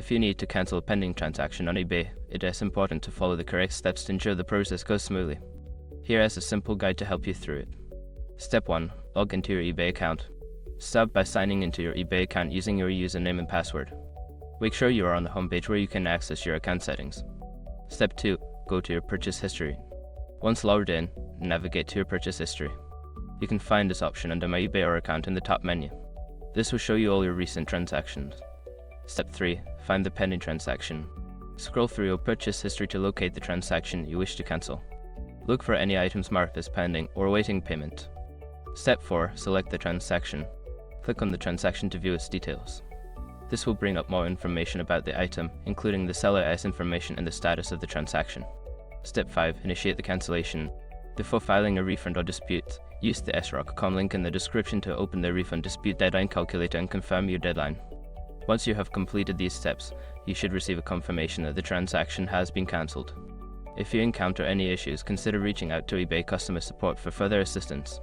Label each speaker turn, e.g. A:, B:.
A: If you need to cancel a pending transaction on eBay, it is important to follow the correct steps to ensure the process goes smoothly. Here is a simple guide to help you through it. Step 1. Log into your eBay account. Start by signing into your eBay account using your username and password. Make sure you are on the homepage where you can access your account settings. Step 2. Go to your purchase history. Once logged in, navigate to your purchase history. You can find this option under My eBay account in the top menu. This will show you all your recent transactions. Step 3. Find the pending transaction. Scroll through your purchase history to locate the transaction you wish to cancel. Look for any items marked as pending or awaiting payment. Step 4. Select the transaction. Click on the transaction to view its details. This will bring up more information about the item, including the seller's information and the status of the transaction. Step 5. Initiate the cancellation. Before filing a refund or dispute, use the srock.com link in the description to open the refund dispute deadline calculator and confirm your deadline. Once you have completed these steps, you should receive a confirmation that the transaction has been cancelled. If you encounter any issues, consider reaching out to eBay customer support for further assistance.